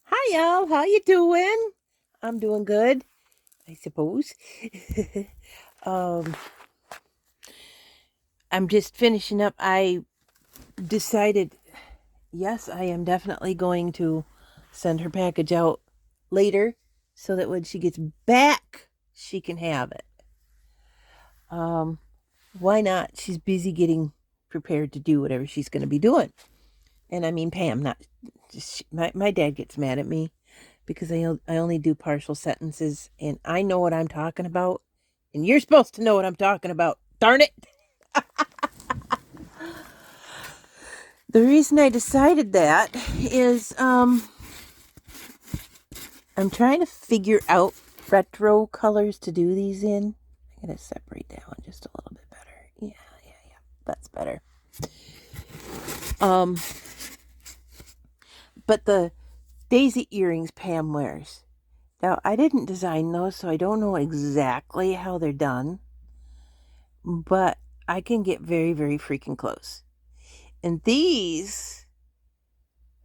Hi, y'all. How you doing? I'm doing good, I suppose. um, I'm just finishing up. I decided, yes, I am definitely going to send her package out later so that when she gets back, she can have it. Um, why not? She's busy getting prepared to do whatever she's going to be doing. And I mean, Pam, not just, my dad gets mad at me because I only do partial sentences and I know what I'm talking about. And you're supposed to know what I'm talking about. Darn it. The reason I decided that is I'm trying to figure out retro colors to do these in. I gotta separate that one just a little bit better. Yeah. That's better. Um, but the daisy earrings Pam wears. Now, I didn't design those, so I don't know exactly how they're done, but I can get very, very freaking close. And these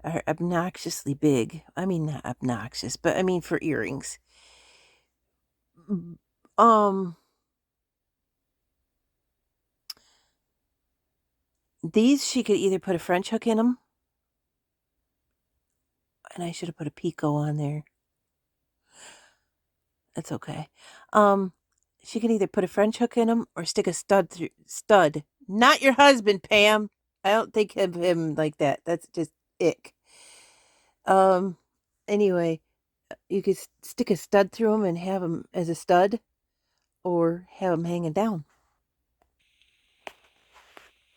are obnoxiously big. I mean, not obnoxious, but I mean for earrings. Um, these she could either put a French hook in them, and I should have put a picot on there. That's okay. Um, she could either put a French hook in them or stick a stud through stud. Not your husband, Pam. I don't think of him like that. That's just ick. Um, anyway, you could stick a stud through him and have him as a stud, or have him hanging down.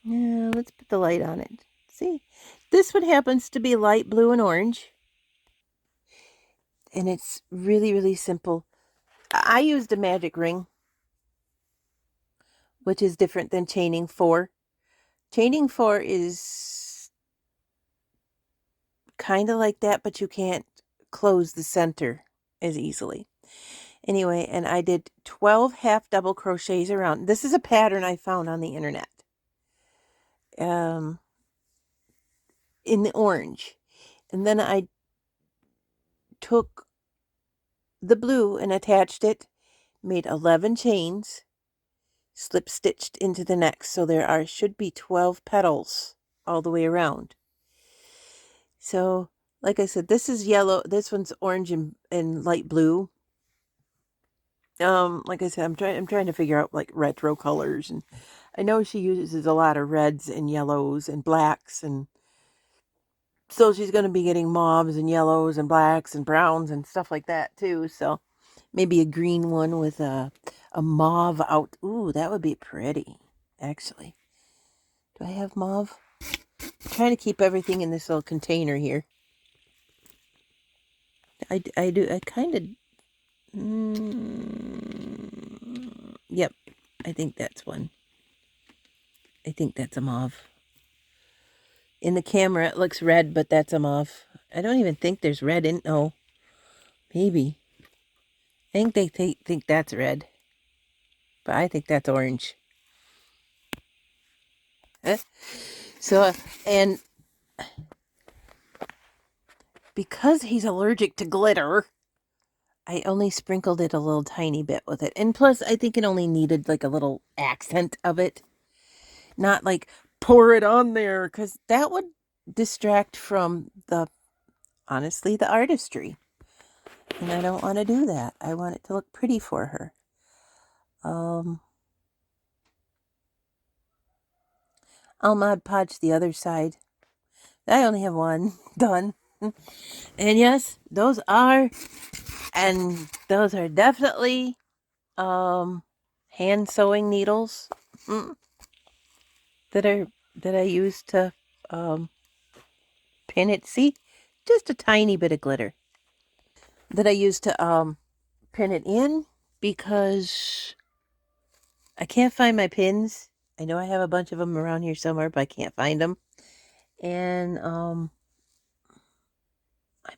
Yeah, let's put the light on it. See, this one happens to be light blue and orange, and it's really, really simple. I used a magic ring, which is different than chaining four. Chaining four is kind of like that, but you can't close the center as easily. Anyway, and I did 12 half double crochets around. This is a pattern I found on the internet. Um, in the orange. And then I took the blue and attached it, made 11 chains, slip stitched into the next. So there are should be 12 petals all the way around. So, like I said, this is yellow. This one's orange and light blue. Like I said, I'm trying to figure out like retro colors, and I know she uses a lot of reds and yellows and blacks, and so she's going to be getting mauves and yellows and blacks and browns and stuff like that too. So maybe a green one with a mauve out. Ooh, that would be pretty, actually. Do I have mauve? I'm trying to keep everything in this little container here. I do. I kind of. Yep, I think that's one. I think that's a mauve. In the camera, it looks red, but that's a mauve. I don't even think there's red in. Oh, maybe. I think they think that's red, but I think that's orange. So, and because he's allergic to glitter, I only sprinkled it a little tiny bit with it. And plus, I think it only needed like a little accent of it, not like pour it on there, because that would distract from honestly, the artistry. And I don't want to do that. I want it to look pretty for her. I'll Mod Podge the other side. I only have one done. And yes, those are definitely hand sewing needles that are that I use to um pin it. See, just a tiny bit of glitter that I use to pin it in because I can't find my pins. I know I have a bunch of them around here somewhere, but I can't find them. And I've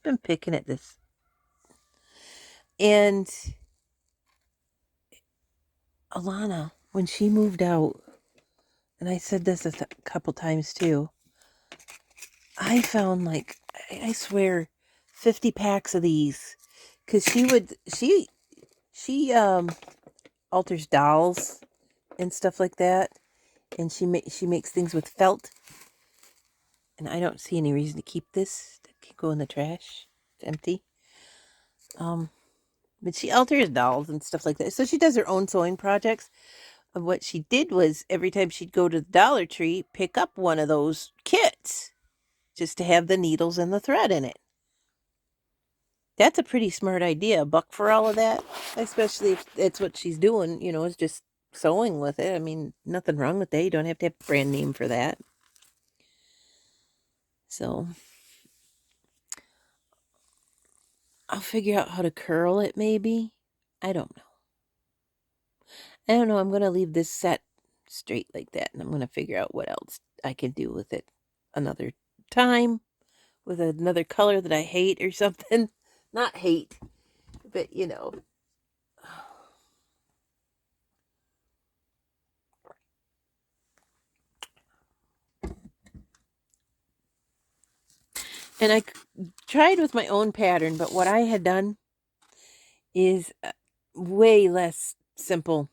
been picking at this. And Alana, when she moved out, and I said this a couple times too, I found like, I swear, 50 packs of these because she alters dolls and stuff like that, and she makes things with felt, and I don't see any reason to keep this. It can go in the trash. It's empty. But she alters dolls and stuff like that. So she does her own sewing projects. And what she did was every time she'd go to the Dollar Tree, pick up one of those kits just to have the needles and the thread in it. That's a pretty smart idea. A buck for all of that, especially if that's what she's doing, is just sewing with it. I mean, nothing wrong with that. You don't have to have a brand name for that. So I'll figure out how to curl it maybe. I don't know. I'm going to leave this set straight like that, and I'm going to figure out what else I can do with it another time with another color that I hate or something. Not hate, but And I tried with my own pattern, but what I had done is way less simple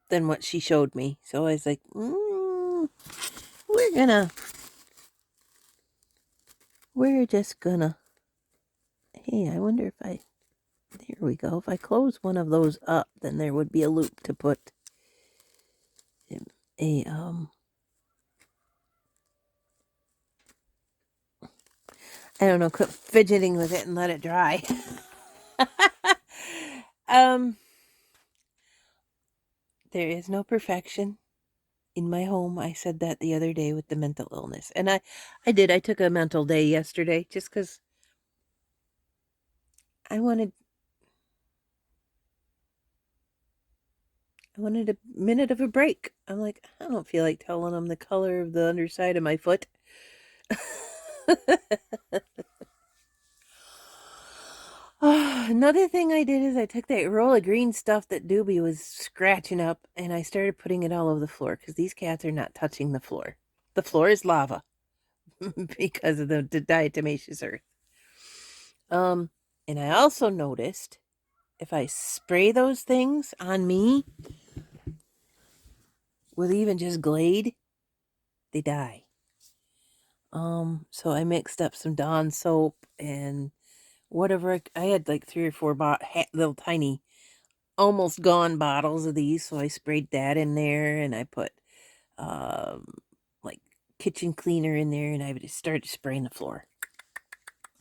than what she showed me. So I was like, we're just gonna, hey, I wonder if here we go. If I close one of those up, then there would be a loop to put a, I don't know, quit fidgeting with it and let it dry. There is no perfection in my home. I said that the other day with the mental illness. And I did. I took a mental day yesterday just because I wanted a minute of a break. I'm like, I don't feel like telling them the color of the underside of my foot. Another thing I did is I took that roll of green stuff that Doobie was scratching up and I started putting it all over the floor because these cats are not touching the floor. The floor is lava because of the diatomaceous earth. And I also noticed if I spray those things on me with even just Glade, they die. So I mixed up some Dawn soap and whatever. I had like 3 or 4 little tiny, almost gone bottles of these. So I sprayed that in there and I put like kitchen cleaner in there and I just started spraying the floor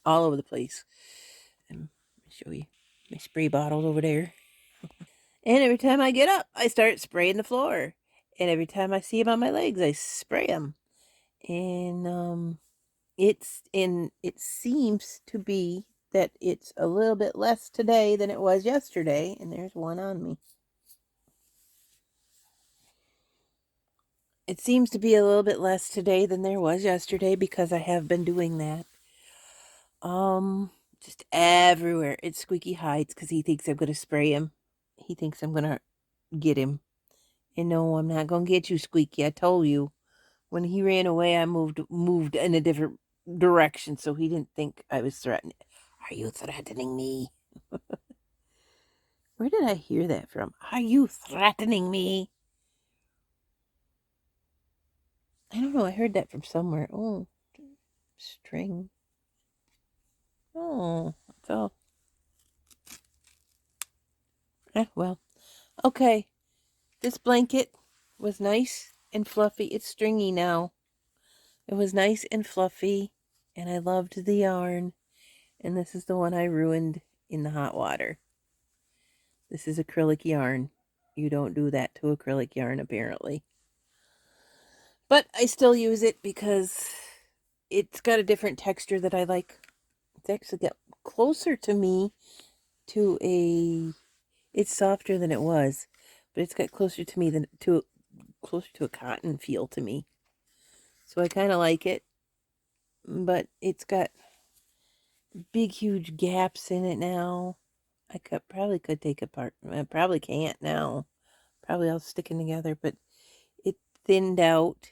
all over the place. And let me show you my spray bottles over there. And every time I get up, I start spraying the floor. And every time I see them on my legs, I spray them. And it seems to be that it's a little bit less today than it was yesterday. And there's one on me. It seems to be a little bit less today than there was yesterday because I have been doing that. Just everywhere. It's Squeaky hides because he thinks I'm gonna spray him. He thinks I'm gonna get him. And no, I'm not gonna get you, Squeaky. I told you. When he ran away, I moved in a different direction so he didn't think I was threatening. Are you threatening me? Where did I hear that from? Are you threatening me? I don't know. I heard that from somewhere. Oh, string. Oh, that's all. Well, okay. This blanket was nice and fluffy. It's stringy now. It was nice and fluffy, and I loved the yarn. And this is the one I ruined in the hot water. This is acrylic yarn. You don't do that to acrylic yarn, apparently. But I still use it because it's got a different texture that I like. It's actually got closer to me to a... It's softer than it was, but it's got closer to me closer to a cotton feel to me. So I kind of like it, but it's got big, huge gaps in it now. Probably could take apart. I probably can't now. Probably all sticking together, but it thinned out.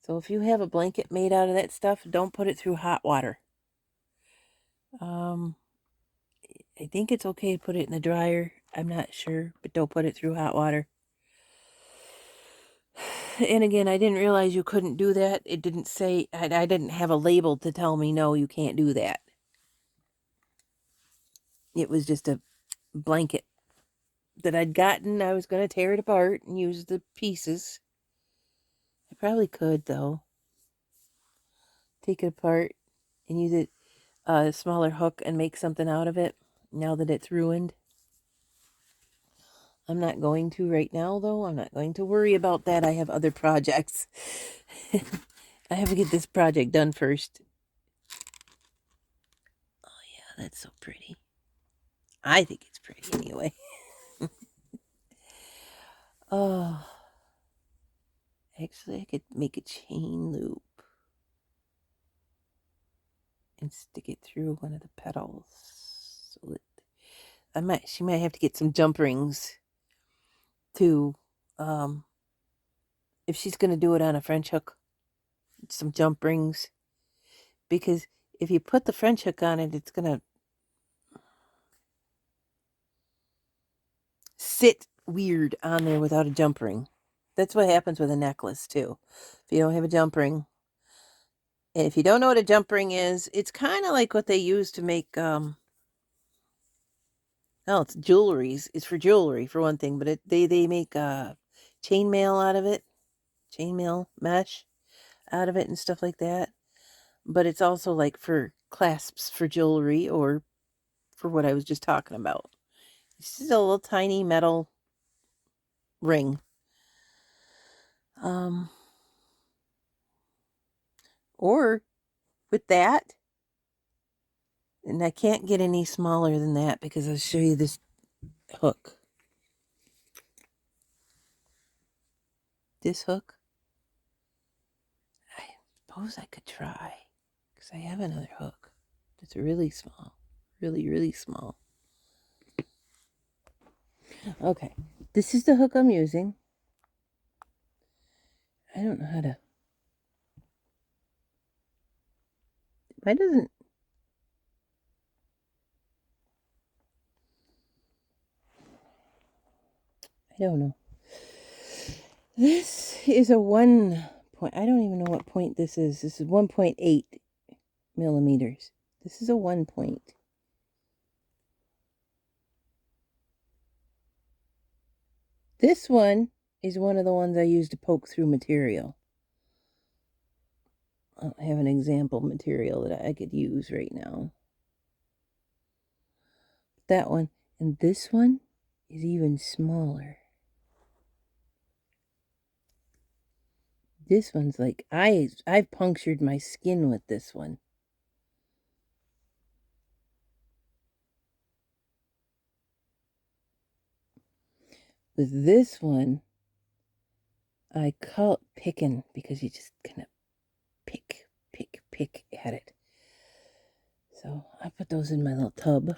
So if you have a blanket made out of that stuff, don't put it through hot water. I think it's okay to put it in the dryer. I'm not sure, but don't put it through hot water. And again, I didn't realize you couldn't do that. It didn't say, I didn't have a label to tell me, no, you can't do that. It was just a blanket that I'd gotten. I was going to tear it apart and use the pieces. I probably could, though. Take it apart and use it, a smaller hook, and make something out of it now that it's ruined. I'm not going to right now, though. I'm not going to worry about that. I have other projects. I have to get this project done first. Oh, yeah, that's so pretty. I think it's pretty anyway. Oh, actually, I could make a chain loop and stick it through one of the petals. So that she might have to get some jump rings to, if she's going to do it on a French hook, some jump rings. Because if you put the French hook on it, it's going to sit weird on there without a jump ring. That's what happens with a necklace, too. If you don't have a jump ring. And if you don't know what a jump ring is, it's kind of like what they use to make, it's jewelries. It's for jewelry, for one thing. But they make chainmail out of it. Chainmail mesh out of it and stuff like that. But it's also like for clasps for jewelry, or for what I was just talking about. This is a little tiny metal ring. Or with that, and I can't get any smaller than that because I'll show you this hook. This hook, I suppose I could try, because I have another hook that's really small. Really, really small. Okay, this is the hook I'm using. I don't know how to... Why doesn't... I don't know. This is a 1 point... I don't even know what point this is. This is 1.8 millimeters. This is a 1 point. This one is one of the ones I use to poke through material. I don't have an example material that I could use right now. That one. And this one is even smaller. This one's like, I've punctured my skin with this one. With this one, I call it picking, because you just kind of pick at it. So I put those in my little tub.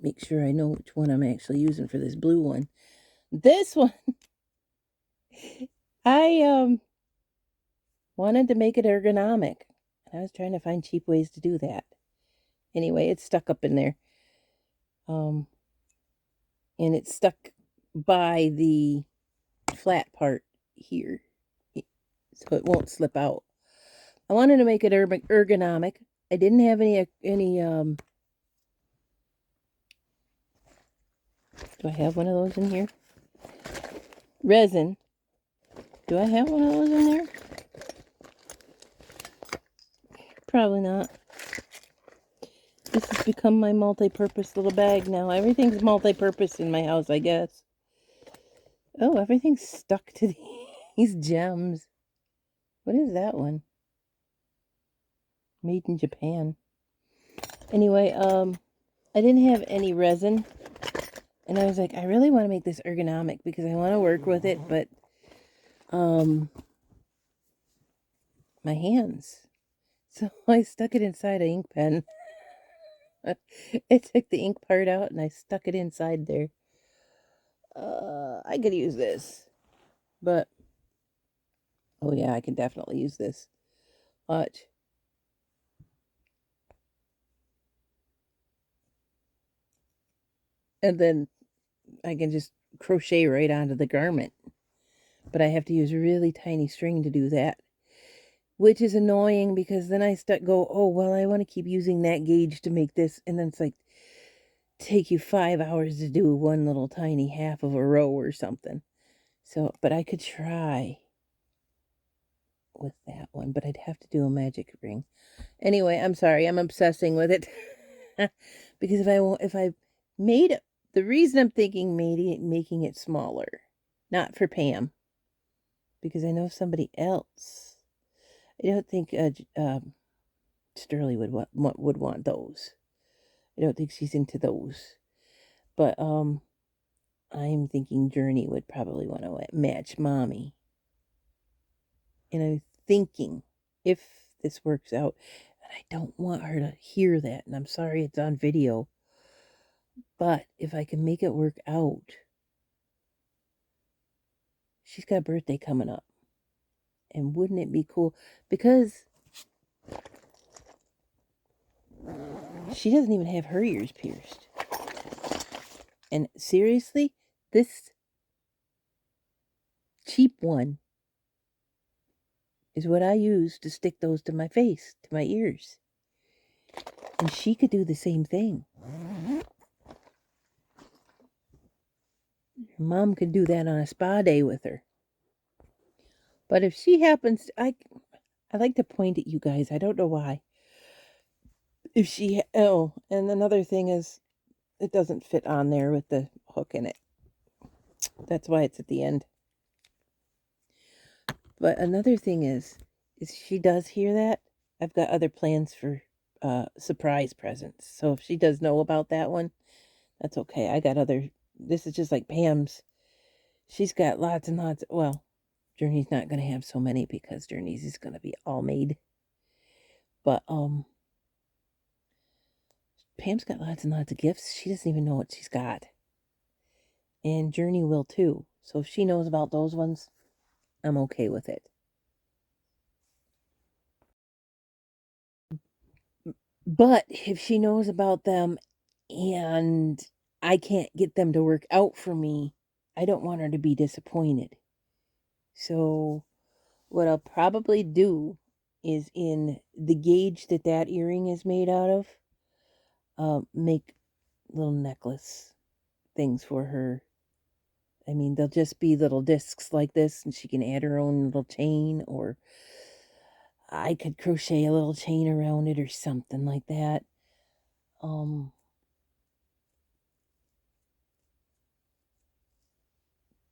Make sure I know which one I'm actually using for this blue one. This one, I wanted to make it ergonomic. And I was trying to find cheap ways to do that. Anyway, it's stuck up in there. And it's stuck by the flat part here, so it won't slip out. I wanted to make it ergonomic. I didn't have any do I have one of those in here? Resin. Do I have one of those in there? Probably not. This has become my multi-purpose little bag now. Everything's multi-purpose in my house, I guess. Oh, everything's stuck to these gems. What is that one? Made in Japan. Anyway, I didn't have any resin. And I was like, I really want to make this ergonomic because I want to work with it, but my hands. So I stuck it inside an ink pen. I took the ink part out and I stuck it inside there. I could use this, but Oh yeah, I can definitely use this. Watch. And then I can just crochet right onto the garment. But I have to use really tiny string to do that. Which is annoying because then I go, oh, well, I want to keep using that gauge to make this. And then it's like, take you 5 hours to do one little tiny half of a row or something. So, but I could try with that one, but I'd have to do a magic ring. Anyway, I'm sorry, I'm obsessing with it. Because if I made it, the reason I'm thinking making it smaller, not for Pam, because I know somebody else. I don't think Sterling would want those. I don't think she's into those. But I'm thinking Journey would probably want to match Mommy. And I'm thinking if this works out, and I don't want her to hear that, and I'm sorry it's on video, but if I can make it work out, she's got a birthday coming up. And wouldn't it be cool? Because she doesn't even have her ears pierced. And seriously, this cheap one is what I use to stick those to my face, to my ears. And she could do the same thing. Her mom could do that on a spa day with her. But if she happens, I like to point at you guys. I don't know why. If she, oh, and another thing is, it doesn't fit on there with the hook in it. That's why it's at the end. But another thing is she does hear that, I've got other plans for surprise presents. So if she does know about that one, that's okay. I got other. This is just like Pam's. She's got lots and lots. Well, Journey's not going to have so many because Journey's is going to be all made. But Pam's got lots and lots of gifts. She doesn't even know what she's got. And Journey will too. So if she knows about those ones, I'm okay with it. But if she knows about them and I can't get them to work out for me, I don't want her to be disappointed. So what I'll probably do is in the gauge that earring is made out of, make little necklace things for her. I mean, they'll just be little discs like this, and she can add her own little chain, or I could crochet a little chain around it or something like that.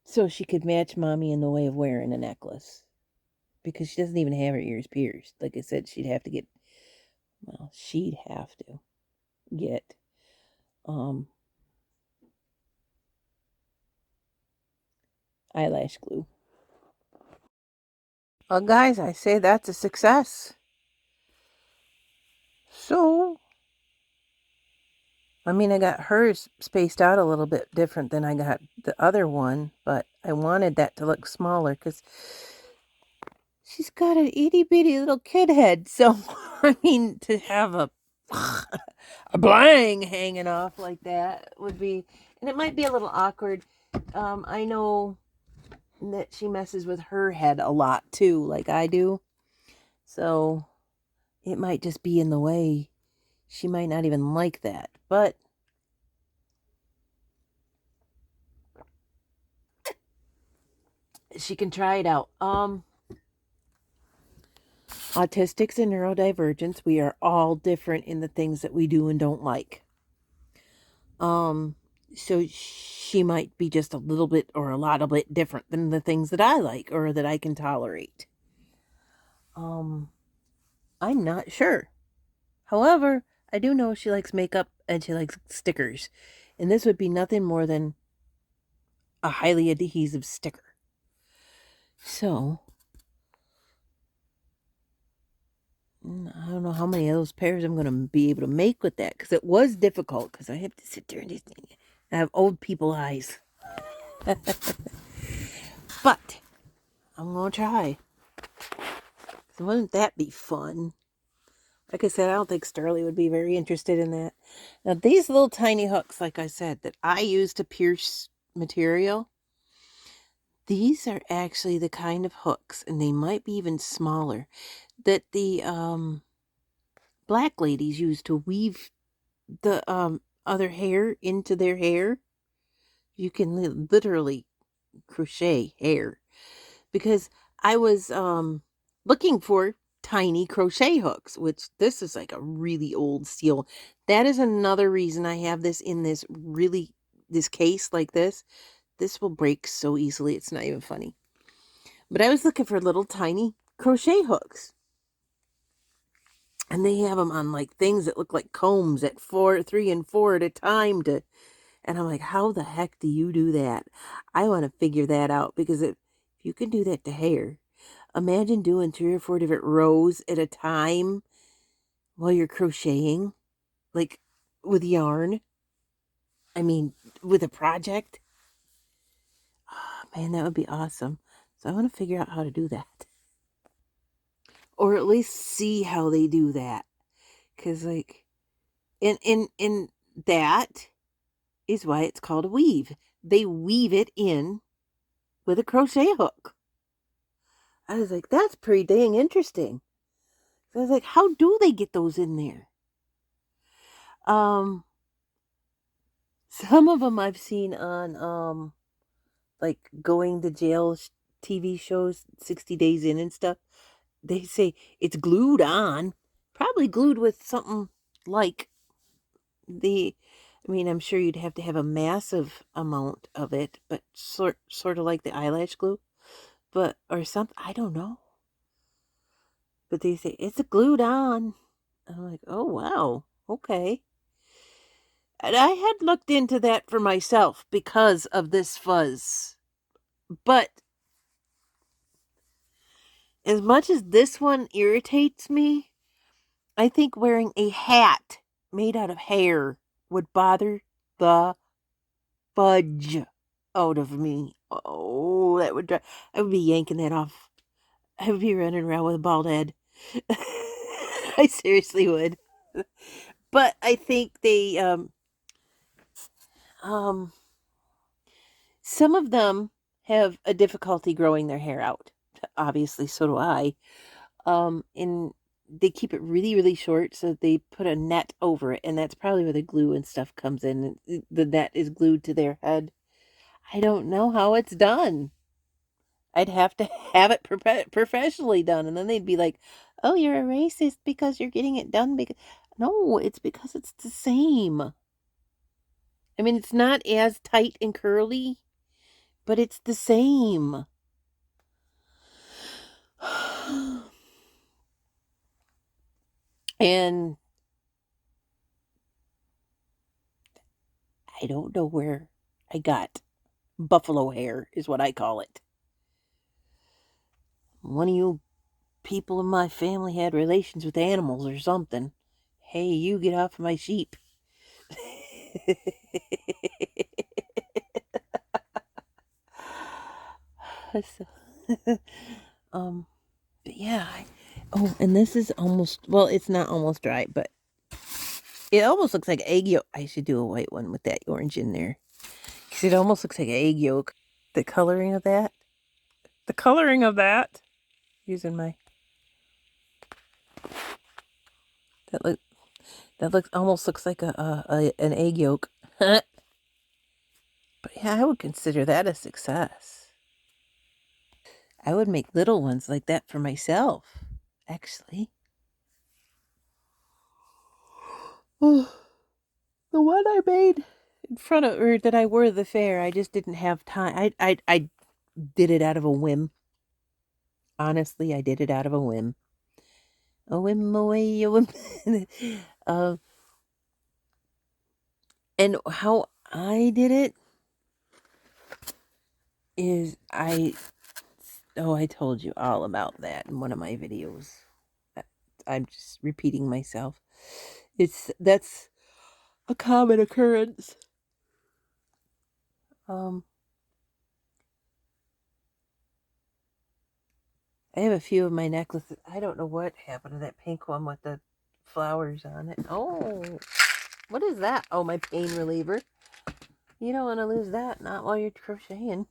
So she could match Mommy in the way of wearing a necklace. Because she doesn't even have her ears pierced. Like I said, she'd have to get eyelash glue. Well, guys, I say that's a success. So, I mean, I got hers spaced out a little bit different than I got the other one, but I wanted that to look smaller because she's got an itty bitty little kid head. So, I mean, to have a blang hanging off like that would be, and it might be a little awkward. I know that she messes with her head a lot too, like I do. So it might just be in the way. She might not even like that, but she can try it out. Autistics and neurodivergents, we are all different in the things that we do and don't like. So she might be just a little bit or a lot of bit different than the things that I like or that I can tolerate. I'm not sure. However, I do know she likes makeup and she likes stickers. And this would be nothing more than a highly adhesive sticker. So, I don't know how many of those pairs I'm going to be able to make with that because it was difficult because I have to sit there and just, I have old people eyes. But I'm going to try. Wouldn't that be fun? Like I said, I don't think Starly would be very interested in that. Now, these little tiny hooks, like I said, that I use to pierce material, these are actually the kind of hooks, and they might be even smaller, that the black ladies use to weave the other hair into their hair. You can literally crochet hair, because I was looking for tiny crochet hooks, which this is like a really old steel. That is another reason I have this in this case like this. This will break so easily, it's not even funny. But I was looking for little tiny crochet hooks. And they have them on like things that look like combs at 3 and 4 at a time and I'm like, how the heck do you do that? I want to figure that out, because if you can do that to hair, imagine doing 3 or 4 different rows at a time while you're crocheting, like with yarn. I mean, with a project. Oh, man, that would be awesome. So I want to figure out how to do that. Or at least see how they do that. Because, like, in that is why it's called a weave. They weave it in with a crochet hook. I was like, that's pretty dang interesting. So I was like, how do they get those in there? Some of them I've seen on like going to jail TV shows, 60 Days In and stuff. They say it's glued on, probably glued with something like the. I mean, I'm sure you'd have to have a massive amount of it, but sort of like the eyelash glue, but or something. I don't know. But they say it's glued on. I'm like, oh wow, okay. And I had looked into that for myself because of this fuzz. But as much as this one irritates me, I think wearing a hat made out of hair would bother the fudge out of me. Oh, that would drive. I would be yanking that off. I would be running around with a bald head. I seriously would. But I think they um some of them have a difficulty growing their hair out. Obviously, so do I. And they keep it really, really short, so they put a net over it, and that's probably where the glue and stuff comes in. The net is glued to their head. I don't know how it's done. I'd have to have it professionally done, and then they'd be like, "Oh, you're a racist because you're getting it done." Because no, it's because it's the same. I mean, it's not as tight and curly, but it's the same. And I don't know where I got buffalo hair, is what I call it. One of you people in my family had relations with animals or something. Hey, you get off my sheep. So, but yeah. Oh, and this is almost, well, it's not almost dry, but it almost looks like egg yolk. I should do a white one with that orange in there. Because it almost looks like egg yolk. The coloring of that. The coloring of that. Using my. That look. That looks almost looks like an egg yolk. But yeah, I would consider that a success. I would make little ones like that for myself, actually. Oh, the one I made in front of, or that I wore at the fair, I just didn't have time. I did it out of a whim. Honestly, I did it out of a whim. A whim away, a whim. uh, and how I did it is I told you all about that in one of my videos. I'm just repeating myself. That's a common occurrence. Um, I have a few of my necklaces. I don't know what happened to that pink one with the flowers on it. Oh, what is that? Oh, my pain reliever. You don't want to lose that, not while you're crocheting.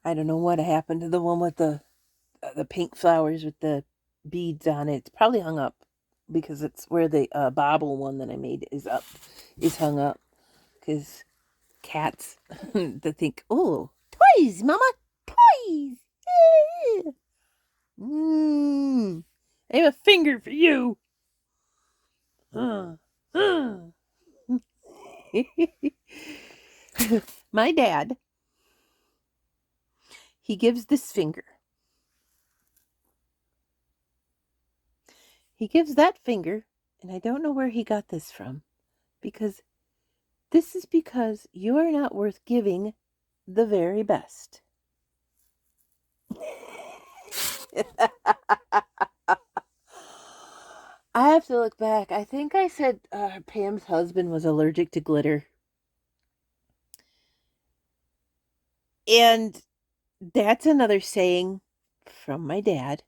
I don't know what happened to the one with the pink flowers with the beads on it. It's probably hung up because it's where the bobble one that I made is hung up. Because cats, they think, oh, toys, mama, toys. Yeah. I have a finger for you. My dad, he gives this finger. He gives that finger, and I don't know where he got this from, because you are not worth giving the very best. I have to look back. I think I said Pam's husband was allergic to glitter. And that's another saying from my dad.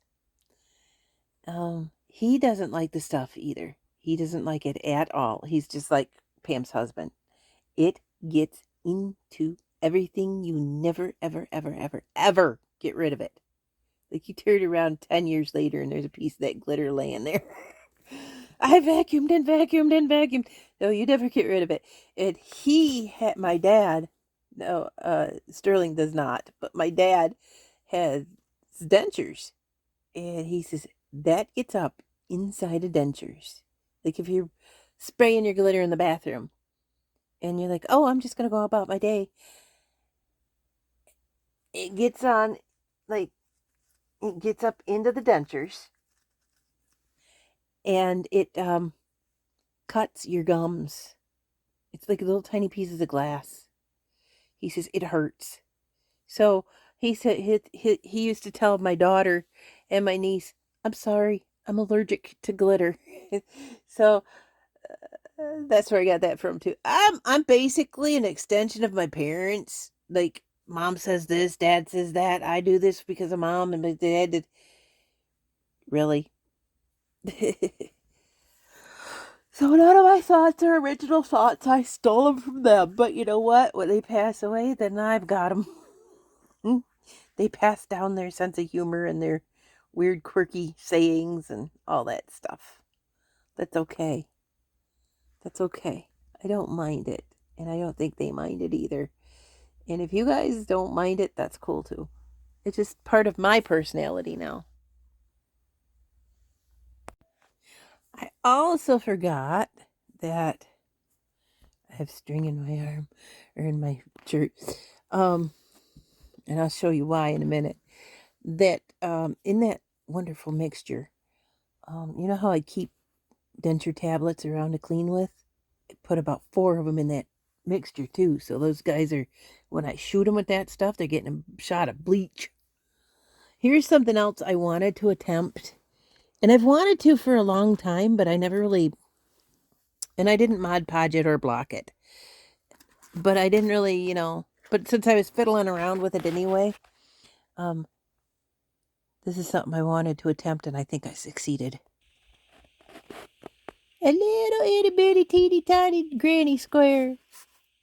He doesn't like the stuff either. He doesn't like it at all. He's just like Pam's husband. It gets into everything. You never, ever, ever, ever, ever get rid of it. Like you turn it around 10 years later and there's a piece of that glitter laying there. I vacuumed and vacuumed and vacuumed. No, you never get rid of it. And he had my dad. No, Sterling does not. But my dad has dentures, and he says that gets up inside of dentures. Like if you're spraying your glitter in the bathroom, and you're like, "Oh, I'm just gonna go about my day." It gets on, like it gets up into the dentures, and it cuts your gums. It's like little tiny pieces of glass. He says it hurts. So he said he used to tell my daughter and my niece, "I'm sorry, I'm allergic to glitter." So that's where I got that from too. I'm basically an extension of my parents. Like mom says this, dad says that. I do this because of mom, and my dad did. Really. So none of my thoughts are original thoughts. I stole them from them. But you know what? When they pass away, then I've got them. They pass down their sense of humor and their weird, quirky sayings and all that stuff. That's okay. That's okay. I don't mind it. And I don't think they mind it either. And if you guys don't mind it, that's cool too. It's just part of my personality now. I also forgot that I have string in my arm or in my shirt. Um, and I'll show you why in a minute. That in that wonderful mixture, you know how I keep denture tablets around to clean with? I put about 4 of them in that mixture too. So those guys are, when I shoot them with that stuff, they're getting a shot of bleach. Here's something else I wanted to attempt. And I've wanted to for a long time, but I never really, and I didn't Mod Podge it or block it. But I didn't really, but since I was fiddling around with it anyway, um, this is something I wanted to attempt, and I think I succeeded. A little itty bitty teeny tiny granny square.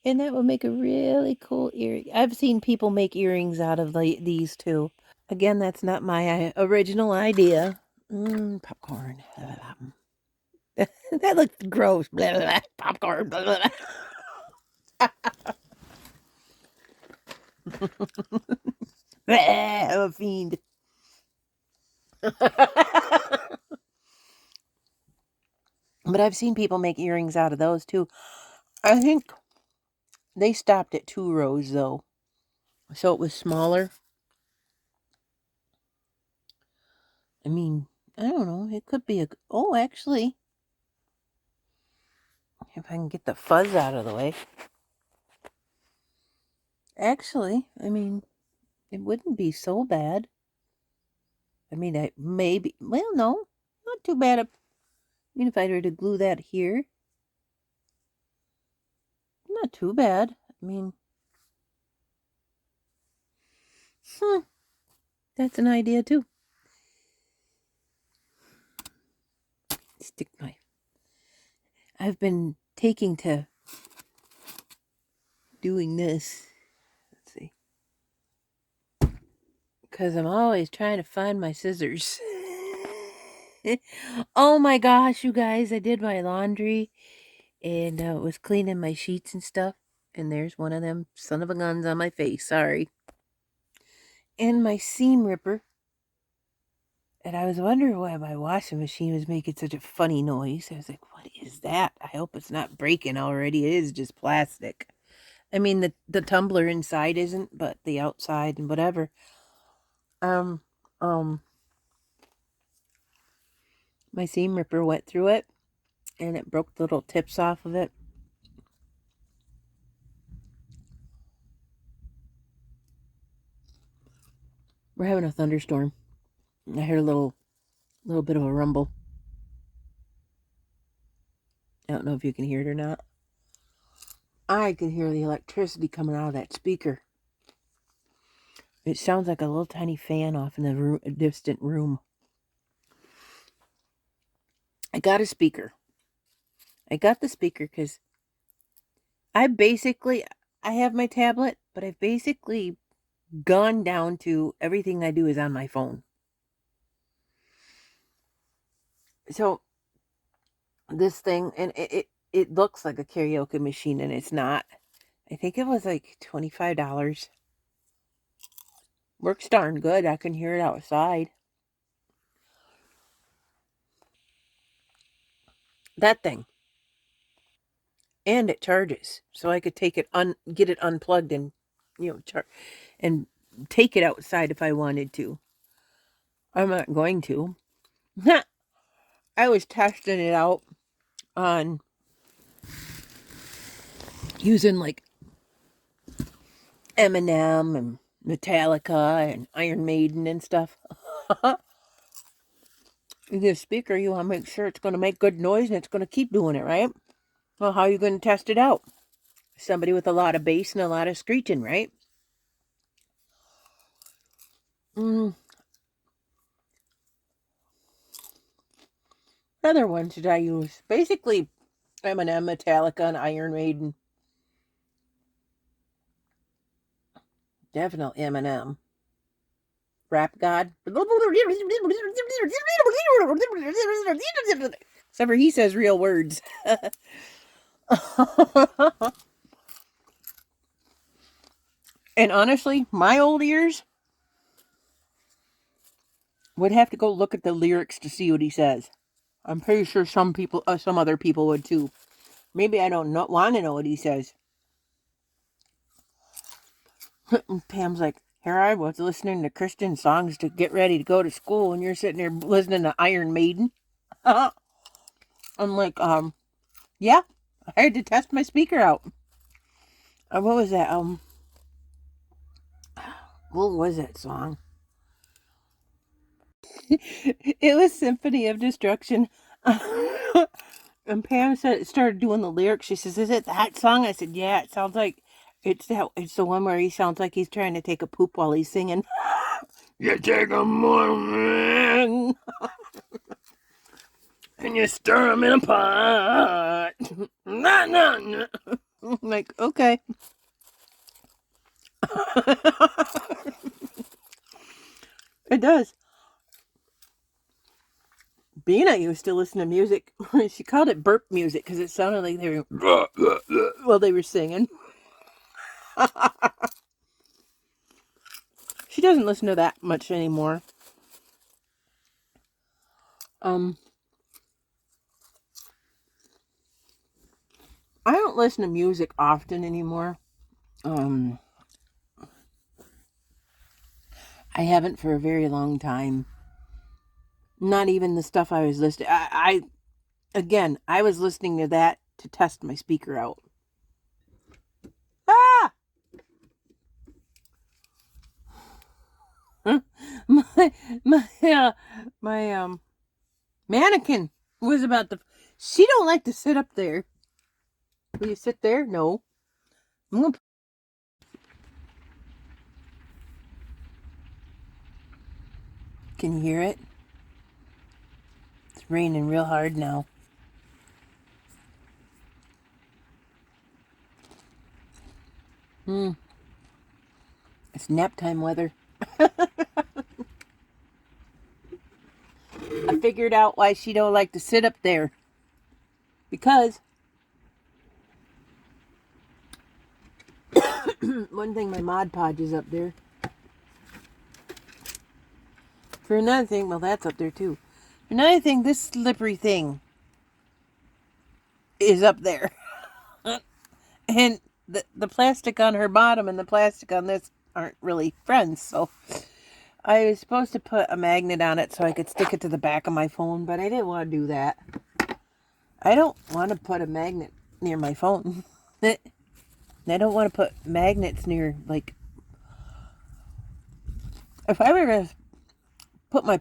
And that would make a really cool earring. I've seen people make earrings out of these too. Again, that's not my original idea. Popcorn. That looks gross. Popcorn. I'm a fiend. But I've seen people make earrings out of those too. I think they stopped at 2 rows though. So it was smaller. I mean, I don't know. It could be oh, actually, if I can get the fuzz out of the way. Actually, I mean, it wouldn't be so bad. I mean, well, no, not too bad. I mean, if I were to glue that here, not too bad. I mean, That's an idea too. I've been taking to doing this. Let's see. Because I'm always trying to find my scissors. Oh my gosh, you guys, I did my laundry and was cleaning my sheets and stuff. And there's one of them son of a guns on my face. Sorry. And my seam ripper. And I was wondering why my washing machine was making such a funny noise. I was like, what is that? I hope it's not breaking already. It is just plastic. I mean, the tumbler inside isn't, but the outside and whatever. My seam ripper went through it and it broke the little tips off of it. We're having a thunderstorm. I heard a little bit of a rumble. I don't know if you can hear it or not. I can hear the electricity coming out of that speaker. It sounds like a little tiny fan off in a distant room. I got a speaker. I got the speaker because I have my tablet, but I've basically gone down to everything I do is on my phone. So this thing, and it looks like a karaoke machine, and it's not. I think it was like $25. Works darn good. I can hear it outside. That thing. And it charges. So I could take it get it unplugged and and take it outside if I wanted to. I'm not going to. I was testing it out on using like Eminem and Metallica and Iron Maiden and stuff. You get a speaker, you want to make sure it's going to make good noise and it's going to keep doing it, right? Well, how are you going to test it out? Somebody with a lot of bass and a lot of screeching, right? Other ones did I use? Basically, Eminem, Metallica, and Iron Maiden. Definitely Eminem. Rap God. Except for he says real words. And honestly, my old ears would have to go look at the lyrics to see what he says. I'm pretty sure some other people would too. Maybe I don't want to know what he says. Pam's like, here I was listening to Christian songs to get ready to go to school, and you're sitting there listening to Iron Maiden. I'm like, yeah, I had to test my speaker out. What was that? What was that song? It was Symphony of Destruction. And Pam started doing the lyrics. She says, "Is it that song?" I said, "Yeah, it sounds like it's the one where he sounds like he's trying to take a poop while he's singing." You take a morning and you stir them in a pot. Nah, nah, nah. I'm like, okay. It does. Bina used to listen to music. She called it burp music because it sounded like they were while they were singing. She doesn't listen to that much anymore. I don't listen to music often anymore. I haven't for a very long time. Not even the stuff I was listening. I was listening to that to test my speaker out. Ah! My mannequin was about to. She don't like to sit up there. Will you sit there? No. I'm gonna. Can you hear it? It's raining real hard now. It's nap time weather. I figured out why she don't like to sit up there. Because one thing, my Mod Podge is up there. For another thing, well, that's up there too. For another thing, this slippery thing is up there. And the plastic on her bottom and the plastic on this aren't really friends. So I was supposed to put a magnet on it so I could stick it to the back of my phone, but I didn't want to do that. I don't want to put a magnet near my phone. I don't want to put magnets near, like, if I were to put my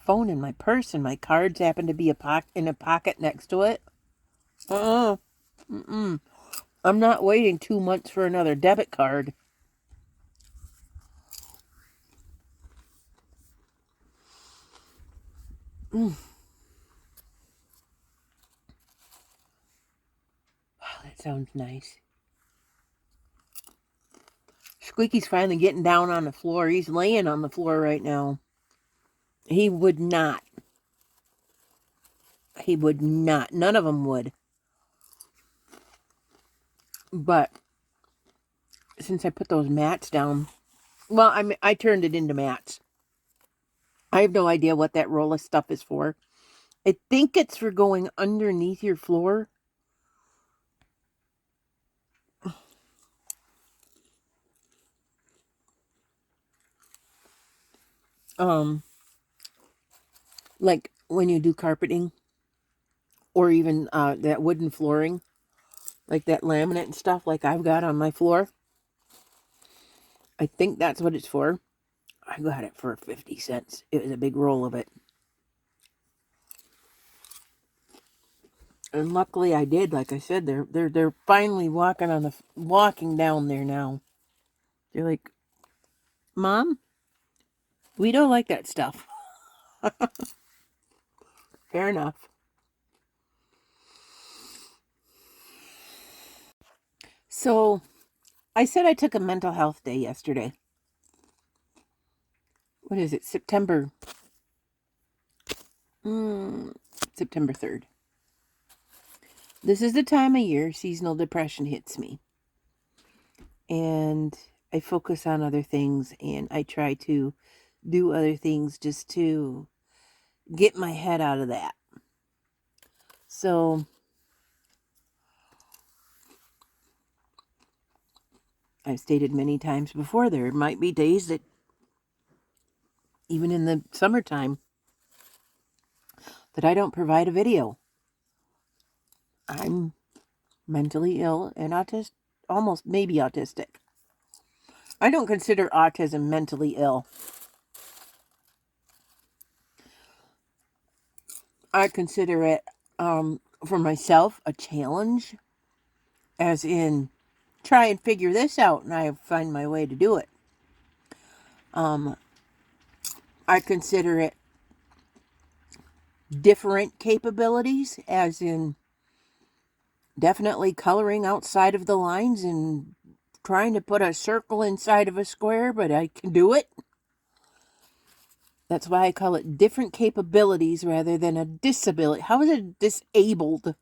phone in my purse and my cards happen to be in a pocket next to it, I'm not waiting 2 months for another debit card. Wow, that sounds nice. Squeaky's finally getting down on the floor. He's laying on the floor right now. He would not. He would not. None of them would. But since I put those mats down, well, I turned it into mats. I have no idea what that roll of stuff is for. I think it's for going underneath your floor. Like when you do carpeting or even that wooden flooring, like that laminate and stuff like I've got on my floor. I think that's what it's for. I got it for 50 cents. It was a big roll of it. And luckily I did. Like I said, they're finally walking down there now. They're like, "Mom, we don't like that stuff." Fair enough. So, I said I took a mental health day yesterday. What is it? September 3rd. This is the time of year seasonal depression hits me. And I focus on other things and I try to do other things just to get my head out of that. So I've stated many times before, there might be days that, even in the summertime, that I don't provide a video. I'm mentally ill and almost maybe autistic. I don't consider autism mentally ill. I consider it, for myself, a challenge, as in try and figure this out, and I find my way to do it. I consider it different capabilities, as in definitely coloring outside of the lines and trying to put a circle inside of a square, but I can do it. That's why I call it different capabilities rather than a disability. How is it disabled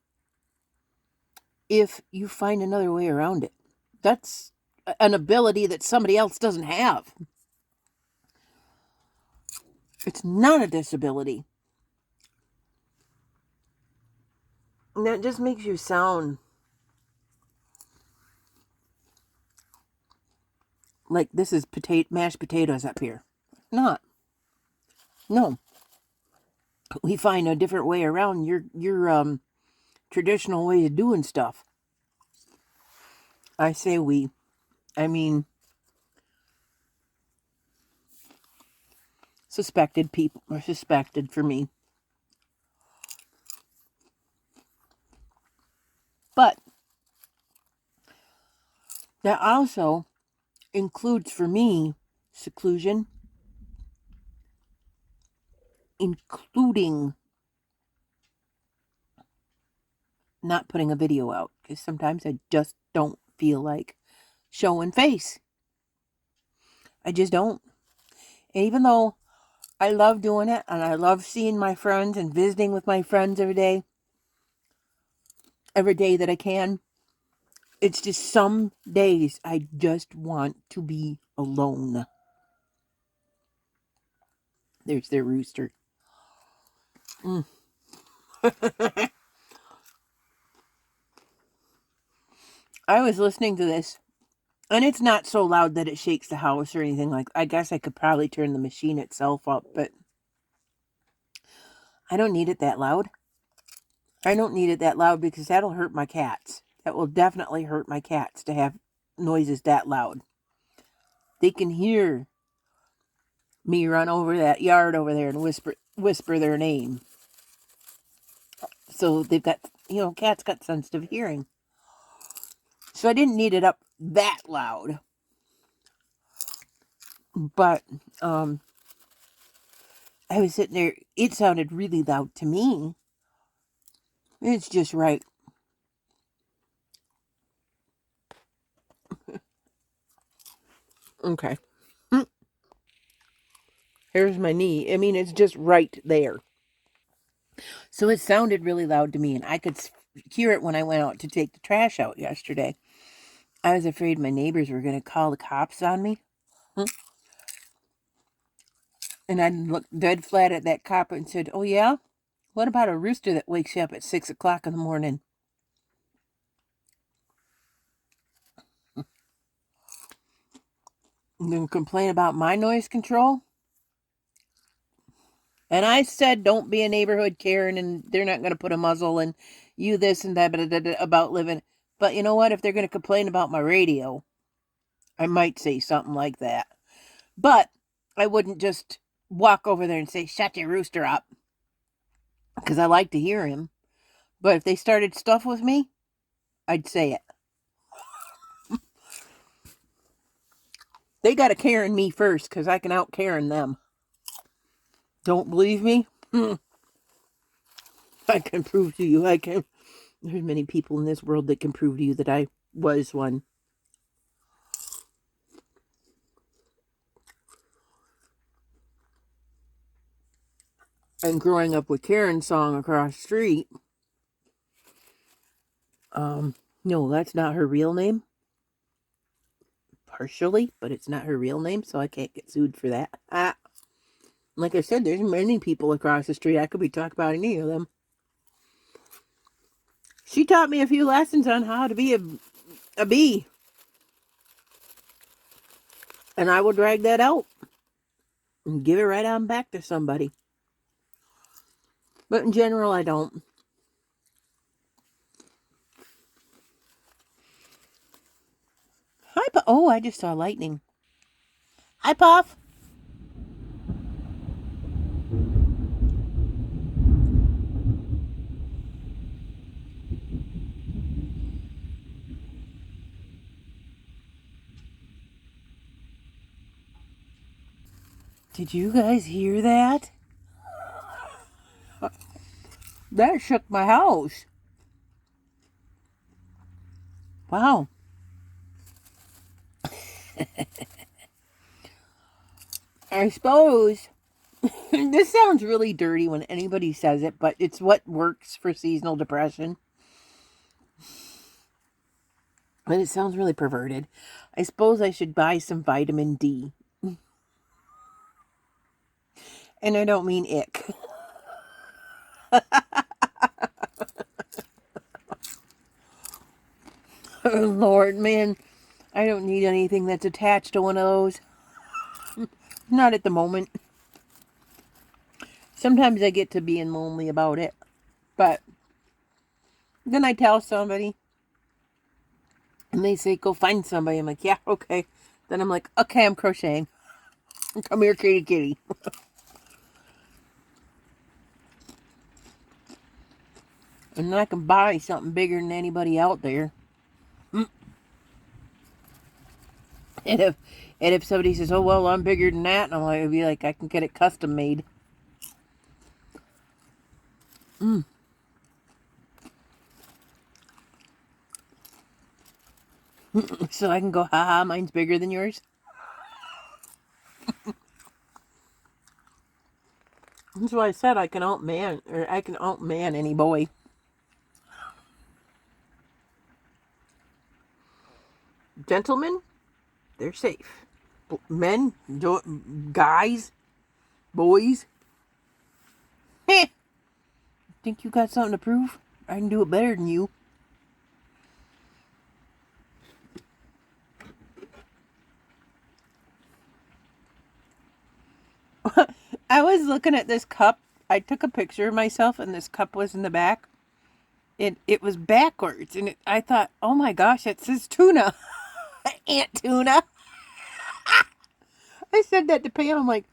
if you find another way around it? That's an ability that somebody else doesn't have. It's not a disability. And that just makes you sound like this is mashed potatoes up here. Not. No. We find a different way around your traditional way of doing stuff. I say we. I mean, suspected people are suspected for me. But that also includes for me seclusion, including not putting a video out, because sometimes I just don't feel like showing face. I just don't. And even though I love doing it and I love seeing my friends and visiting with my friends every day that I can, it's just some days I just want to be alone. There's their rooster. I was listening to this, and it's not so loud that it shakes the house or anything like that. I guess I could probably turn the machine itself up, but I don't need it that loud. I don't need it that loud because that'll hurt my cats. That will definitely hurt my cats to have noises that loud. They can hear me run over that yard over there and whisper their name. So they've got, cats got sensitive hearing. So I didn't need it up that loud. But I was sitting there, it sounded really loud to me. It's just right. Okay. Here's my knee. I mean, it's just right there. So it sounded really loud to me, and I could hear it when I went out to take the trash out yesterday. I was afraid my neighbors were going to call the cops on me. And I looked dead flat at that cop and said, "Oh, yeah? What about a rooster that wakes you up at 6 o'clock in the morning?" And then complain about my noise control? And I said, don't be a neighborhood Karen, and they're not going to put a muzzle and you this and that about living. But you know what? If they're going to complain about my radio, I might say something like that. But I wouldn't just walk over there and say, "Shut your rooster up," because I like to hear him. But if they started stuff with me, I'd say it. They got to Karen me first, because I can out Karen them. Don't believe me? I can prove to you. There's many people in this world that can prove to you that I was one. And growing up with Karen's song across the street, no, that's not her real name. Partially, but it's not her real name, so I can't get sued for that. Like I said, there's many people across the street. I could be talking about any of them. She taught me a few lessons on how to be a bee. And I will drag that out and give it right on back to somebody. But in general, I don't. Hi, Puff. Oh, I just saw lightning. Hi, Puff. Did you guys hear that? That shook my house. Wow. I suppose this sounds really dirty when anybody says it, but it's what works for seasonal depression. But it sounds really perverted. I suppose I should buy some vitamin D. And I don't mean ick. Oh, Lord, man. I don't need anything that's attached to one of those. Not at the moment. Sometimes I get to being lonely about it. But then I tell somebody. And they say, "Go find somebody." I'm like, "Yeah, okay." Then I'm like, "Okay, I'm crocheting. Come here, kitty kitty." And then I can buy something bigger than anybody out there. And if somebody says, "Oh well, I'm bigger than that," and I'd be like, "I can get it custom made." So I can go, "Haha, mine's bigger than yours." That's why I said I can outman any boy. Gentlemen, they're safe. Men, guys, boys. Heh. Think you got something to prove? I can do it better than you. I was looking at this cup. I took a picture of myself, and this cup was in the back. It was backwards, and I thought, oh my gosh, it says tuna, Aunt Tuna. I said that to Pam. I'm like,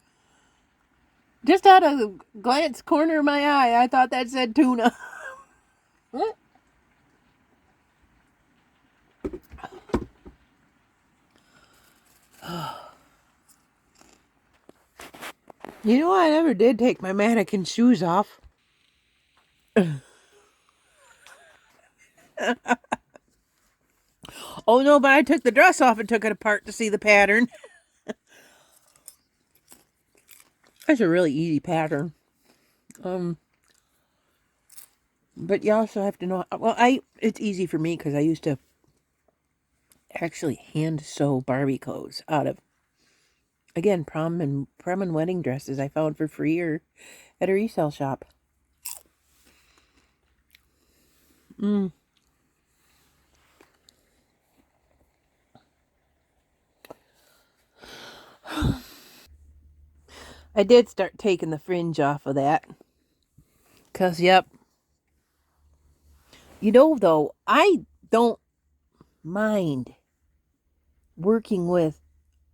just out of the glance corner of my eye, I thought that said tuna. You know, I never did take my mannequin shoes off. Oh no, but I took the dress off and took it apart to see the pattern. That's a really easy pattern. Um, but you also have to know. Well, it's easy for me because I used to actually hand sew Barbie clothes out of, again, prom and wedding dresses I found for free or at a resale shop. I did start taking the fringe off of that. Cause yep, you know though, I don't mind working with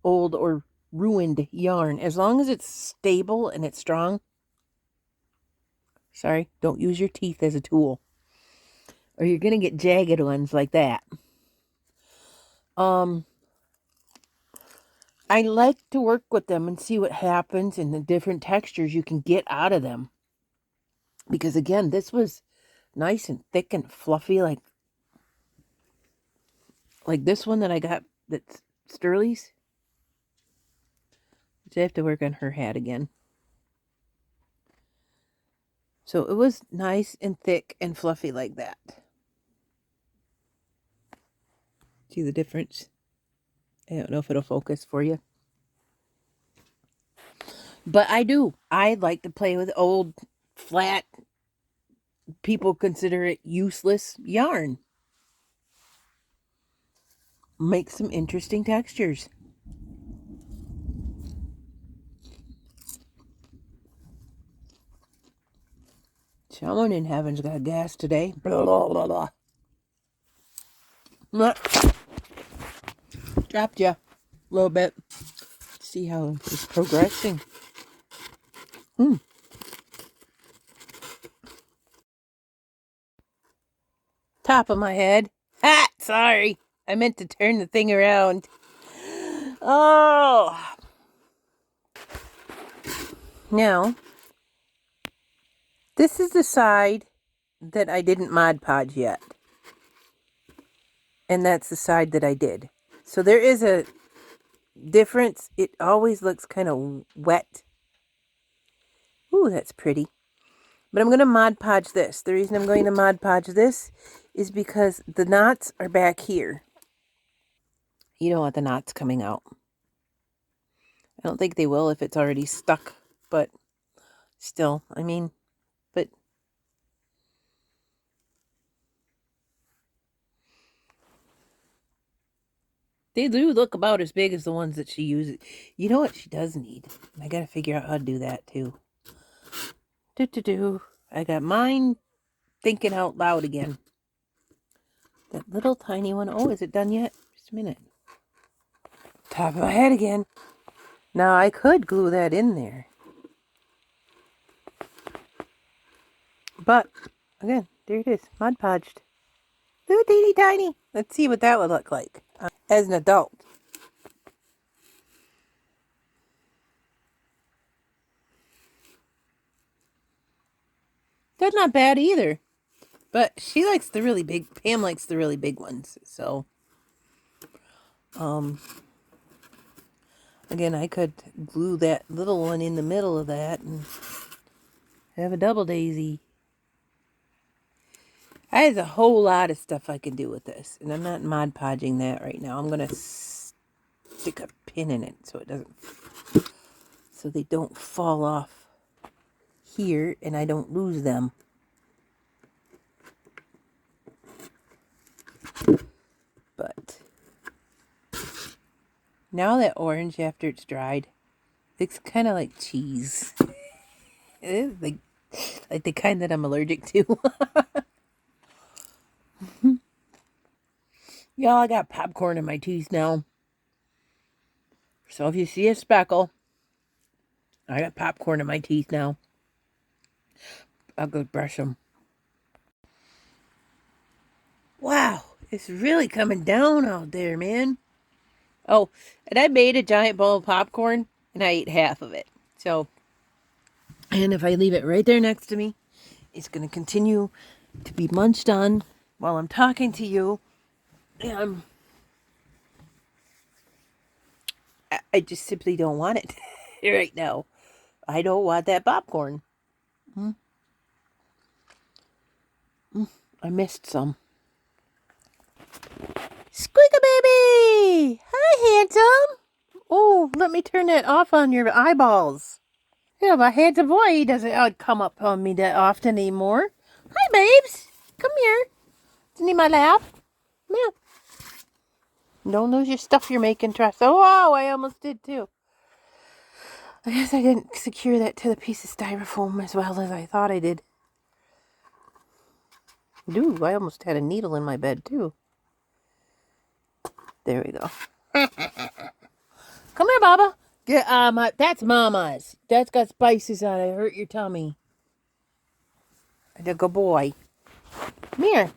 old or ruined yarn as long as it's stable and it's strong. Sorry, don't use your teeth as a tool, or you're gonna get jagged ones like that. Um, I like to work with them and see what happens and the different textures you can get out of them. Because again, this was nice and thick and fluffy, like this one that I got that's Sturley's. Which I have to work on her hat again. So it was nice and thick and fluffy like that. See the difference? I don't know if it'll focus for you. But I do. I like to play with old, flat, people consider it useless yarn. Make some interesting textures. Someone in heaven's got gas today. Blah, blah, blah, blah. Dropped you a little bit. See how it's progressing. Top of my head. Ha! Sorry. I meant to turn the thing around. Oh. Now, this is the side that I didn't Mod Podge yet. And that's the side that I did. So there is a difference. It always looks kind of wet. Ooh, that's pretty. But I'm going to Mod Podge this. The reason I'm going to Mod Podge this is because the knots are back here. You don't want the knots coming out. I don't think they will if it's already stuck. But still, I mean, but they do look about as big as the ones that she uses. You know what she does need? I got to figure out how to do that too. I got mine thinking out loud again. That little tiny one. Oh, is it done yet? Just a minute. Top of my head again. Now I could glue that in there. But, again, there it is. Mod Podged. Little teeny tiny. Let's see what that would look like as an adult. That's not bad either. But she likes the really big, Pam likes the really big ones. So, again, I could glue that little one in the middle of that and have a double daisy. There's a whole lot of stuff I can do with this. And I'm not Mod Podging that right now. I'm going to stick a pin in it so it doesn't, so they don't fall off here and I don't lose them. But now that orange, after it's dried, it's kind of like cheese. It is like the kind that I'm allergic to. Y'all, I got popcorn in my teeth now. So if you see a speckle, I got popcorn in my teeth now. I'll go brush them. Wow, it's really coming down out there, man. Oh, and I made a giant bowl of popcorn, and I ate half of it. So, and if I leave it right there next to me, it's going to continue to be munched on while I'm talking to you. And I just simply don't want it right now. I don't want that popcorn. I missed some. Squeak baby! Hi, handsome! Oh, let me turn that off on your eyeballs. Yeah, my handsome boy, he doesn't come up on me that often anymore. Hi, babes! Come here. Isn't he my lap? Come here. Don't lose your stuff you're making, Tress. Oh, wow, I almost did too. I guess I didn't secure that to the piece of styrofoam as well as I thought I did. Ooh, I almost had a needle in my bed too. There we go. Come here, Baba. Get that's Mama's. That's got spices on it. Hurt your tummy. A good boy. Come here.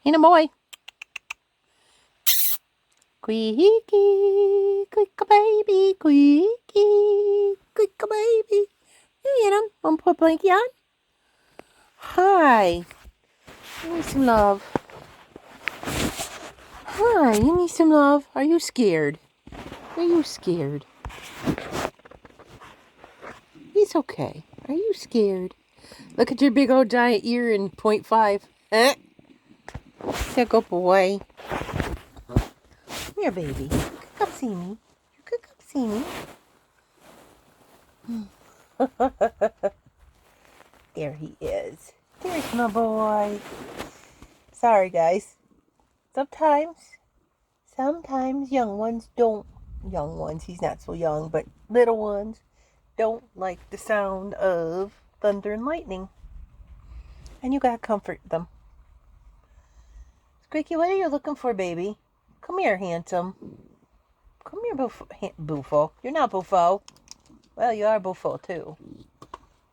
Ain't a boy. Squeaky, quick a baby, squeaky, quick a baby. You get him. Want to put a blankie on? Hi. You need some love. Hi, you need some love. Are you scared? Are you scared? He's okay. Are you scared? Look at your big old giant ear in 0.5. Eh? Yeah, good boy. Come here, baby. You could come see me. You could come see me. There he is. There's my boy. Sorry, guys. Sometimes young ones don't. Young ones, he's not so young, but little ones don't like the sound of thunder and lightning. And you gotta comfort them. Squeaky, what are you looking for, baby? Come here, handsome. Come here, Bufo. You're not Bufo. Well, you are Bufo, too.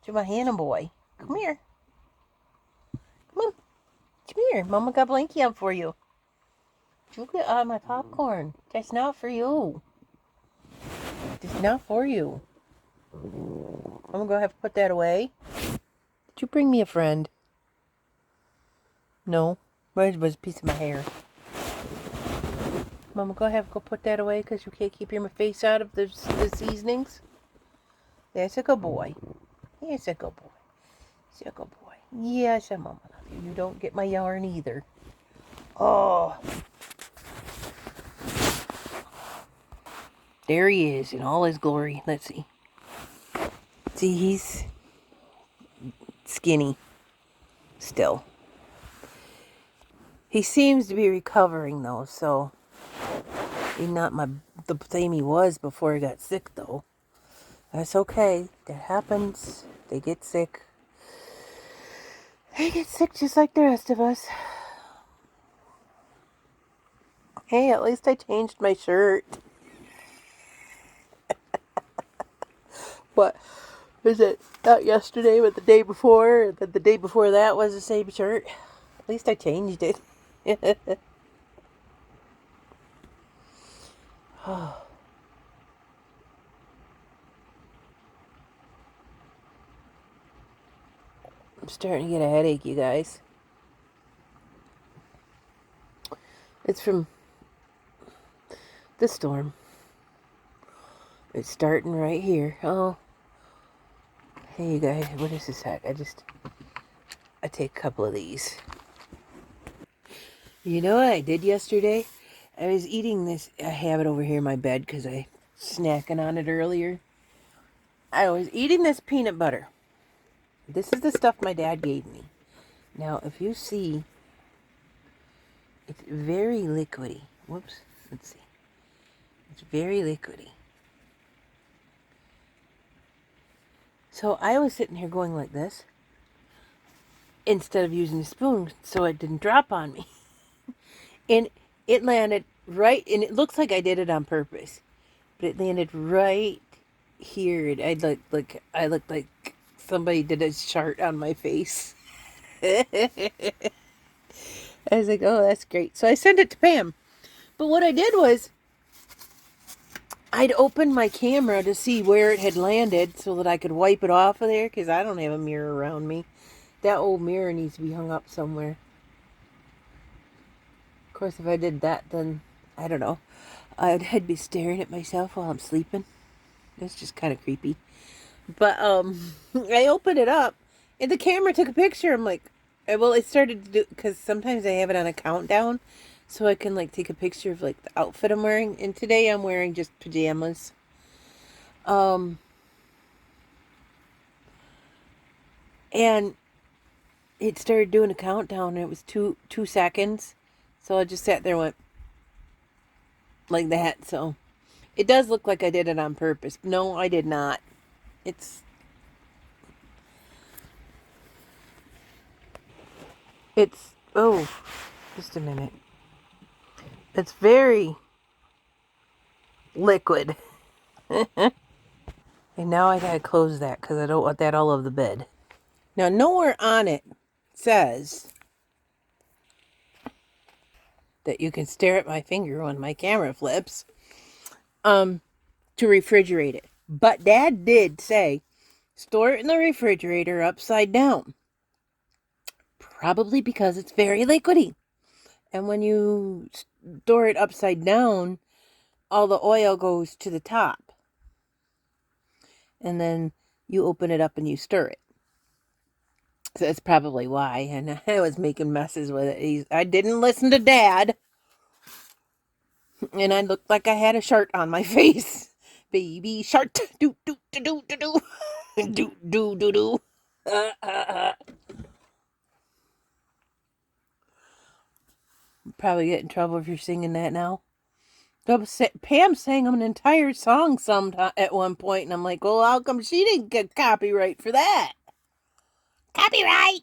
You're my Hannah boy. Come here. Come on. Come here. Mama got a blankie out for you. You get out of my popcorn. That's not for you. It's not for you. I'm gonna go have to put that away. Did you bring me a friend? No. Where was a piece of my hair? Mama, go put that away because you can't keep your face out of the seasonings. That's a good boy. Yes, a good boy. He's a good boy. Yes, Mama love you. You don't get my yarn either. Oh. There he is in all his glory. Let's see. See, he's skinny still. He seems to be recovering though, so he's not the same he was before he got sick though. That's okay. That happens. They get sick. They get sick just like the rest of us. Hey, at least I changed my shirt. What? Is it not yesterday, but the day before? And then the day before that was the same shirt? At least I changed it. I'm starting to get a headache, you guys. It's from the storm. It's starting right here. Oh, hey, you guys, what is this heck? I take a couple of these. You know what I did yesterday? I was eating this. I have it over here in my bed because I snacking on it earlier. I was eating this peanut butter. This is the stuff my dad gave me. Now, if you see, it's very liquidy. Whoops. Let's see. It's very liquidy. So I was sitting here going like this instead of using a spoon so it didn't drop on me. And it landed right, and it looks like I did it on purpose, but it landed right here. I looked like somebody did a chart on my face. I was like, oh, that's great. So I sent it to Pam. But what I did was I'd opened my camera to see where it had landed so that I could wipe it off of there, because I don't have a mirror around me. That old mirror needs to be hung up somewhere. Of course, if I did that, then, I don't know. I'd be staring at myself while I'm sleeping. That's just kind of creepy. But, I opened it up, and the camera took a picture. I'm like, well, it started to do, because sometimes I have it on a countdown, so I can, like, take a picture of, like, the outfit I'm wearing. And today I'm wearing just pajamas. And it started doing a countdown, and it was two seconds. So I just sat there and went like that. So it does look like I did it on purpose. No, I did not. It's oh, just a minute. It's very liquid. And now I gotta close that because I don't want that all over the bed. Now, nowhere on it says that you can stare at my finger when my camera flips to refrigerate it. But Dad did say store it in the refrigerator upside down. Probably because it's very liquidy. And when you store it upside down, all the oil goes to the top. And then you open it up and you stir it. So that's probably why. And I was making messes with it. I didn't listen to Dad. And I looked like I had a shirt on my face. Baby shark. Do, do, do, do, do, do. Do, do, do, do. Probably get in trouble if you're singing that now. Pam sang an entire song sometime at one point, and I'm like, well, how come she didn't get copyright for that? Copyright!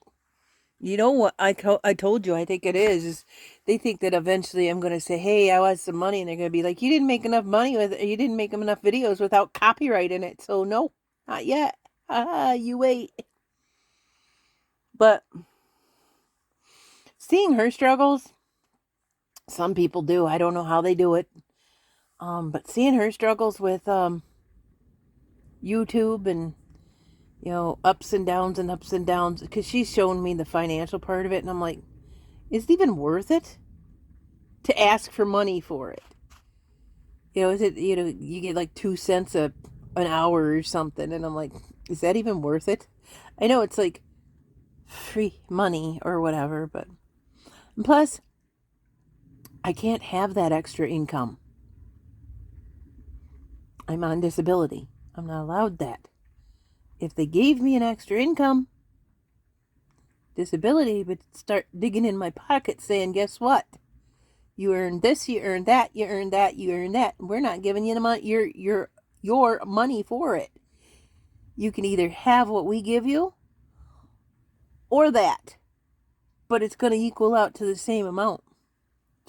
You know what I told you, I think it is they think that eventually I'm going to say, hey, I want some money, and they're going to be like, you didn't make enough money you didn't make enough videos without copyright in it, so no, not yet. You wait. But seeing her struggles, some people do. I don't know how they do it. But seeing her struggles with YouTube and, you know, ups and downs, because she's shown me the financial part of it, and I'm like, is it even worth it to ask for money for it? You know, is it, you know, you get like 2 cents an hour or something, and I'm like, is that even worth it? I know it's like free money or whatever, but plus, I can't have that extra income. I'm on disability. I'm not allowed that. If they gave me an extra income, disability would start digging in my pocket saying, guess what? You earned this, you earned that, you earned that, you earned that. We're not giving you the money, your money for it. You can either have what we give you or that. But it's going to equal out to the same amount.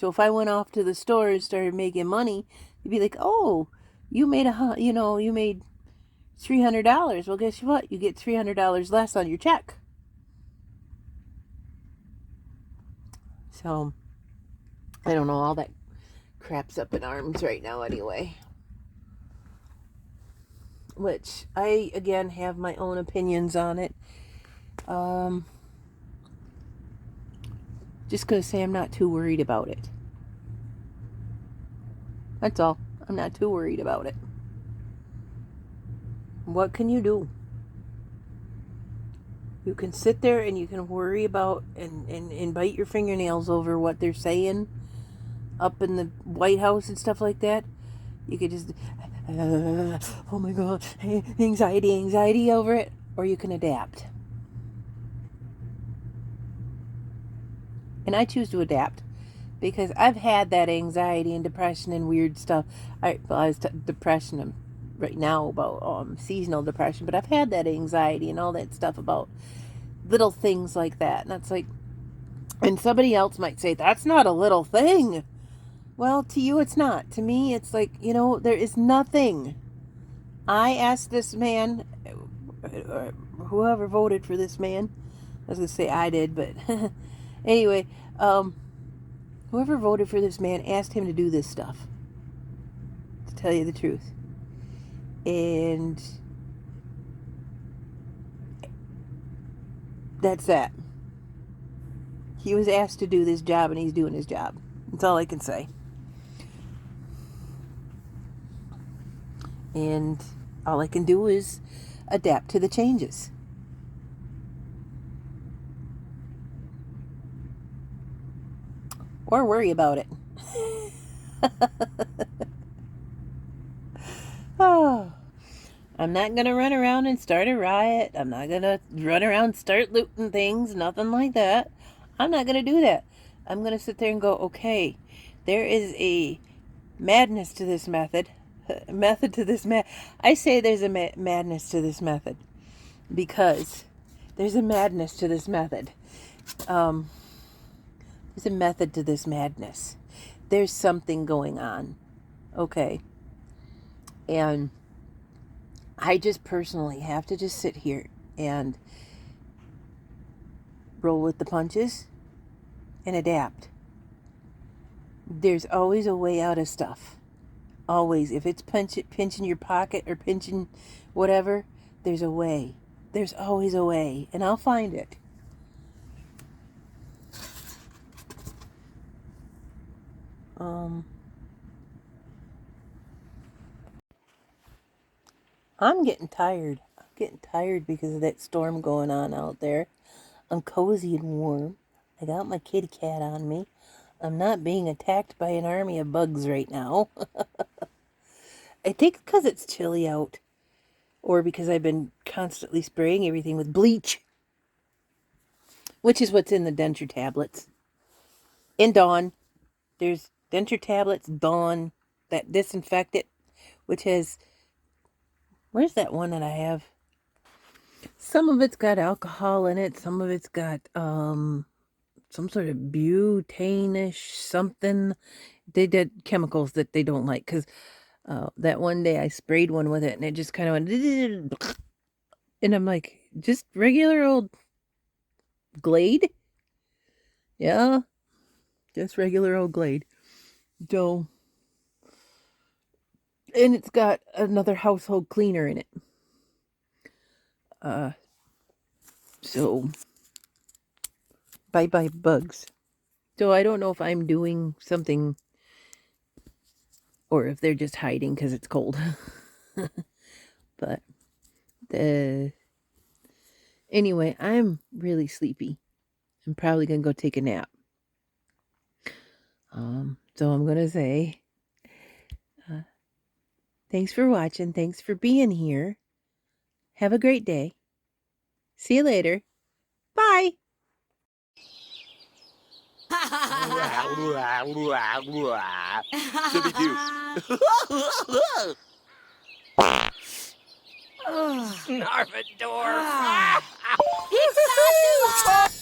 So if I went off to the store and started making money, you'd be like, oh, you made $300. Well, guess what? You get $300 less on your check. So, I don't know, all that crap's up in arms right now anyway. Which, I, again, have my own opinions on it. Just gonna say I'm not too worried about it. That's all. I'm not too worried about it. What can you do? You can sit there and you can worry about and bite your fingernails over what they're saying up in the White House and stuff like that. You could just, oh my God, anxiety over it. Or you can adapt. And I choose to adapt because I've had that anxiety and depression and weird stuff. I was depression right now about seasonal depression, but I've had that anxiety and all that stuff about little things like that. And that's like, and somebody else might say, that's not a little thing. Well, to you, it's not. To me, it's like, there is nothing. I asked this man, whoever voted for this man, I was going to say I did, but anyway, whoever voted for this man asked him to do this stuff, to tell you the truth. And that's that. He was asked to do this job, and he's doing his job. That's all I can say. And all I can do is adapt to the changes. Or worry about it. Oh, I'm not going to run around and start a riot. I'm not going to run around and start looting things. Nothing like that. I'm not going to do that. I'm going to sit there and go, okay, there is a madness to this method. I say there's a madness to this method because there's a madness to this method. There's a method to this madness. There's something going on. Okay. And I just personally have to just sit here and roll with the punches and adapt. There's always a way out of stuff. Always. If it's pinching your pocket or pinching whatever, there's a way. There's always a way. And I'll find it. I'm getting tired. I'm getting tired because of that storm going on out there. I'm cozy and warm. I got my kitty cat on me. I'm not being attacked by an army of bugs right now. I think because it's chilly out. Or because I've been constantly spraying everything with bleach. Which is what's in the denture tablets. In Dawn. There's denture tablets, Dawn, that disinfectant, which has... Where's that one that I have? Some of it's got alcohol in it. Some of it's got some sort of butane-ish something. They did chemicals that they don't like. Because that one day I sprayed one with it and it just kind of went... And I'm like, just regular old Glade? Yeah. Just regular old Glade. So... And it's got another household cleaner in it. So, bye-bye bugs. So I don't know if I'm doing something or if they're just hiding because it's cold. But, anyway, I'm really sleepy. I'm probably going to go take a nap. So I'm going to say, thanks for watching. Thanks for being here. Have a great day. See you later. Bye. Snarfador! It's not